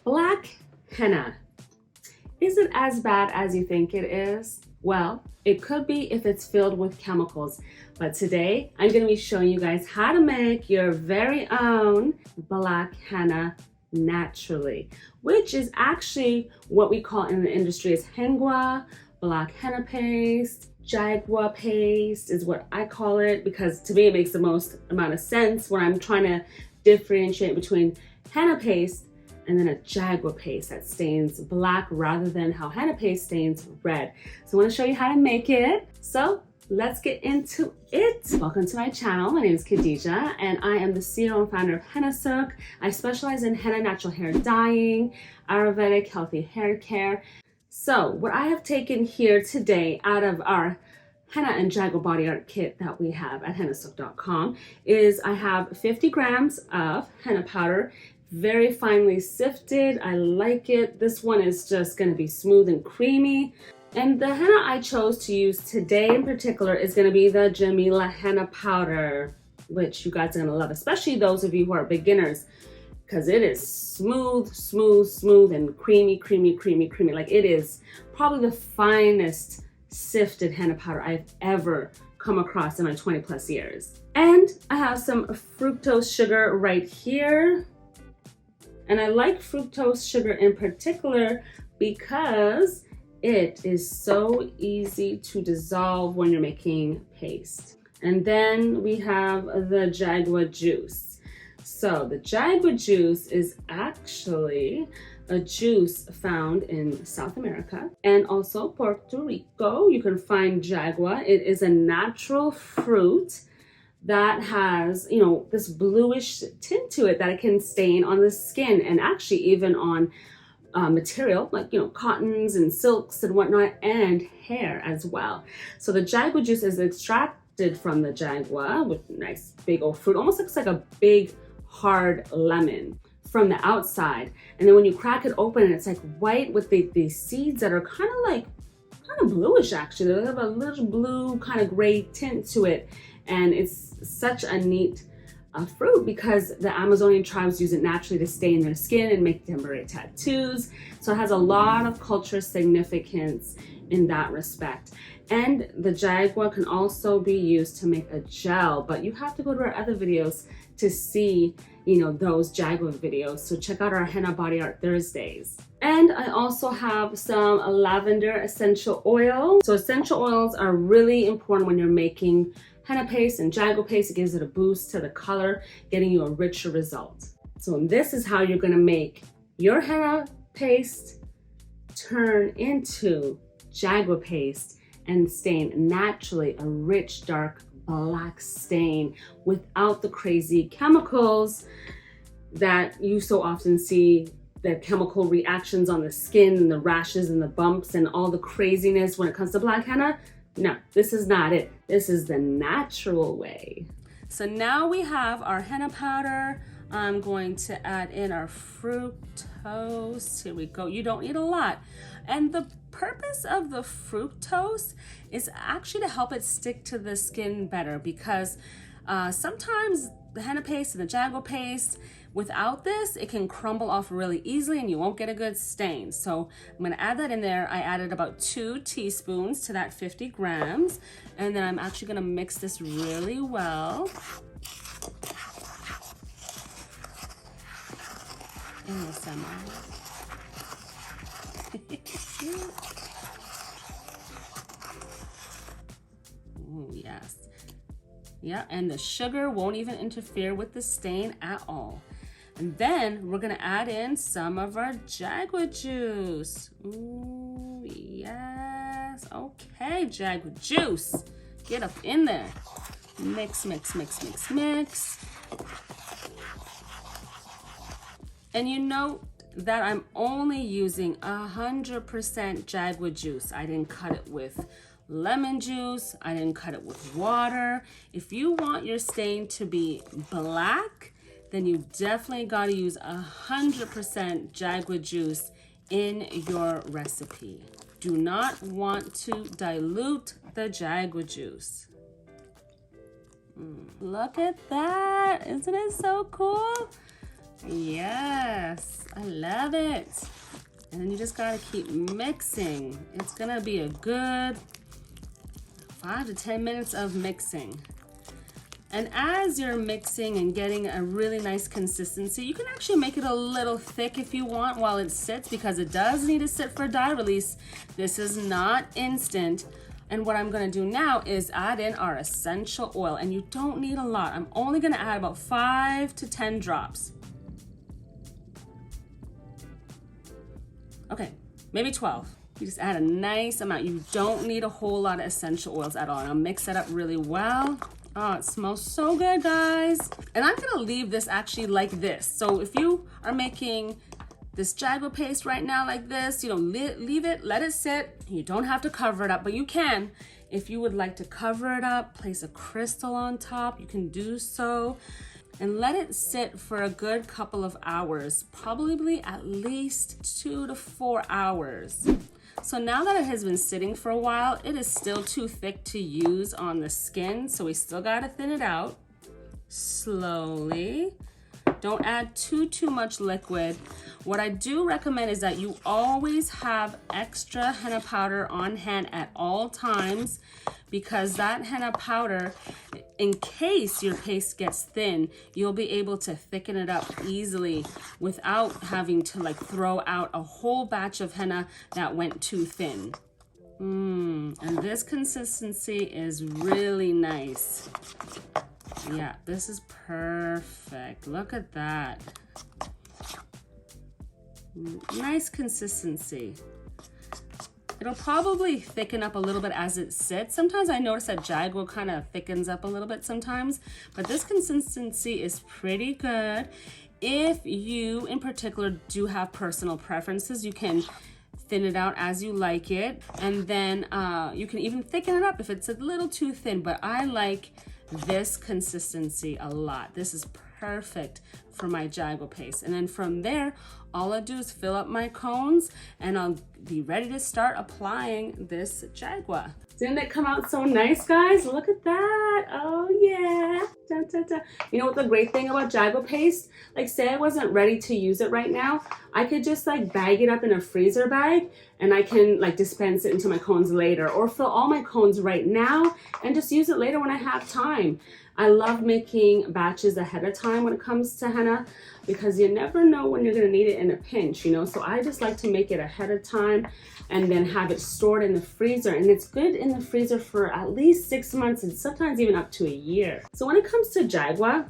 Black henna. Is it as bad as you think it is? Well, it could be if it's filled with chemicals. But today, I'm going to be showing you guys how to make your very own black henna naturally, which is actually what we call in the industry as Hengua, black henna paste, Jagua paste is what I call it, because to me it makes the most amount of sense when I'm trying to differentiate between henna paste and then a Jagua paste that stains black rather than how henna paste stains red. So I want to show you how to make it. So let's get into it. Welcome to my channel. My name is Khadija and I am the CEO and founder of Hennasooq. I specialize in henna natural hair dyeing, Ayurvedic healthy hair care. So what I have taken here today out of our henna and Jagua body art kit that we have at hennasooq.com is I have 50 grams of henna powder, very finely sifted. I like it. This one is just going to be smooth and creamy. And the henna I chose to use today in particular is going to be the Jamila henna powder, which you guys are going to love, especially those of you who are beginners, because it is smooth, and creamy. Like, it is probably the finest sifted henna powder I've ever come across in my 20 plus years. And I have some fructose sugar right here. And I like fructose sugar in particular because it is so easy to dissolve when you're making paste. And then we have the Jagua juice. So the Jagua juice is actually a juice found in South America and also Puerto Rico. You can find Jagua. It is a natural fruit that has, this bluish tint to it that it can stain on the skin and actually even on material like, cottons and silks and whatnot, and hair as well. So the Jagua juice is extracted from the Jagua with nice big old fruit. Almost looks like a big hard lemon from the outside. And then when you crack it open, it's like white with the seeds that are kind of bluish actually. They have a little blue kind of gray tint to it. And it's such a neat fruit because the Amazonian tribes use it naturally to stain their skin and make temporary tattoos. So it has a lot of cultural significance in that respect. And the Jagua can also be used to make a gel, but you have to go to our other videos to see, those Jagua videos. So check out our Henna Body Art Thursdays. And I also have some lavender essential oil. So essential oils are really important when you're making henna paste and Jagua paste. It gives it a boost to the color, getting you a richer result. So this is how you're gonna make your henna paste turn into Jagua paste and stain naturally a rich, dark, black stain without the crazy chemicals that you so often see, the chemical reactions on the skin and the rashes and the bumps and all the craziness when it comes to black henna. No, this is not it. This is the natural way. So now we have our henna powder. I'm going to add in our fructose. Here we go. You don't need a lot. And the purpose of the fructose is actually to help it stick to the skin better, because sometimes the henna paste and the Jagua paste, without this, it can crumble off really easily and you won't get a good stain. So I'm gonna add that in there. I added about 2 teaspoons to that 50 grams. And then I'm actually gonna mix this really well. In the semi. Ooh, yes. Yeah, and the sugar won't even interfere with the stain at all. And then we're gonna add in some of our Jagua juice. Ooh, yes. Okay, Jagua juice. Get up in there. Mix. And you note that I'm only using 100% Jagua juice. I didn't cut it with lemon juice. I didn't cut it with water. If you want your stain to be black, then you definitely got to use 100% Jagua juice in your recipe. Do not want to dilute the Jagua juice. Look at that. Isn't it so cool? Yes, I love it. And then you just gotta keep mixing. It's gonna be a good 5 to 10 minutes of mixing. And as you're mixing and getting a really nice consistency, you can actually make it a little thick if you want while it sits, because it does need to sit for dye release. This is not instant. And what I'm gonna do now is add in our essential oil, and you don't need a lot. I'm only gonna add about 5 to 10 drops. Okay, maybe 12. You just add a nice amount. You don't need a whole lot of essential oils at all. And I'll mix that up really well. Oh, it smells so good, guys. And I'm gonna leave this actually like this. So if you are making this Jagua paste right now like this, you know, leave it, let it sit. You don't have to cover it up, but you can. If you would like to cover it up, place a crystal on top, you can do so. And let it sit for a good couple of hours, probably at least 2 to 4 hours. So now that it has been sitting for a while, it is still too thick to use on the skin, so we still gotta thin it out slowly. Don't add too much liquid. What I do recommend is that you always have extra henna powder on hand at all times, because that henna powder, in case your paste gets thin, you'll be able to thicken it up easily without having to like throw out a whole batch of henna that went too thin. And this consistency is really nice. Yeah, this is perfect. Look at that. Nice consistency. It'll probably thicken up a little bit as it sits. Sometimes I notice that Jagua kind of thickens up a little bit sometimes, but this consistency is pretty good. If you in particular do have personal preferences, you can thin it out as you like it, and then you can even thicken it up if it's a little too thin, but I like this consistency a lot. This is perfect for my Jagua paste. And then from there, all I do is fill up my cones and I'll be ready to start applying this Jagua. Didn't it come out so nice, guys? Look at that. Oh yeah. Da, da, da. You know what the great thing about Jagua paste? Like, say I wasn't ready to use it right now, I could just like bag it up in a freezer bag and I can like dispense it into my cones later, or fill all my cones right now and just use it later when I have time. I love making batches ahead of time when it comes to henna, because you never know when you're gonna need it in a pinch, you know? So I just like to make it ahead of time and then have it stored in the freezer. And it's good in the freezer for at least 6 months and sometimes even up to a year. So when it comes to Jagua,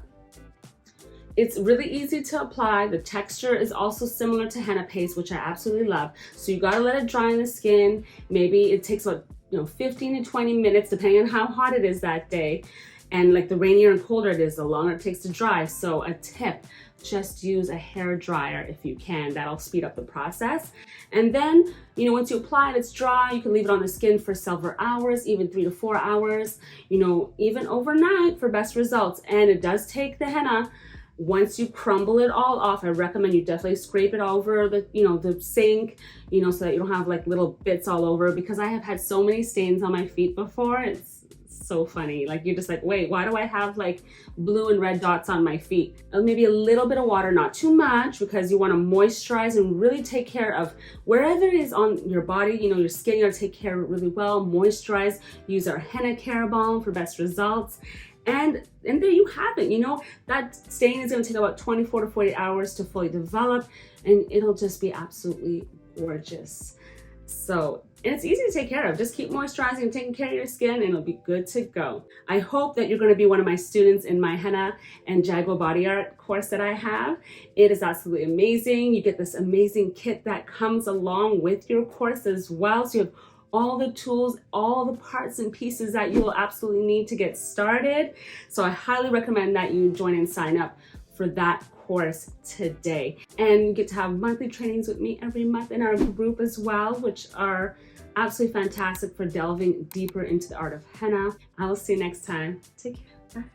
it's really easy to apply. The texture is also similar to henna paste, which I absolutely love. So you gotta let it dry on the skin. Maybe it takes about 15 to 20 minutes, depending on how hot it is that day. And like the rainier and colder it is, the longer it takes to dry. So a tip, just use a hair dryer if you can. That'll speed up the process. And then, once you apply it, it's dry, you can leave it on the skin for several hours, even 3 to 4 hours, even overnight for best results. And it does take the henna. Once you crumble it all off, I recommend you definitely scrape it over the, the sink, so that you don't have like little bits all over, because I have had so many stains on my feet before. It's so funny. Like, you're just like, wait, why do I have like blue and red dots on my feet? Maybe a little bit of water, not too much, because you want to moisturize and really take care of wherever it is on your body, your skin. You got to take care of it really well, moisturize, use our henna care balm for best results. And there you have it. That stain is going to take about 24 to 48 hours to fully develop, and it'll just be absolutely gorgeous. So, and it's easy to take care of. Just keep moisturizing and taking care of your skin and it'll be good to go. I hope that you're going to be one of my students in my henna and Jagua body art course that I have. It is absolutely amazing. You get this amazing kit that comes along with your course as well. So you have all the tools, all the parts and pieces that you will absolutely need to get started. So I highly recommend that you join and sign up for that course today. And you get to have monthly trainings with me every month in our group as well, which are absolutely fantastic for delving deeper into the art of henna. I will see you next time. Take care. Bye.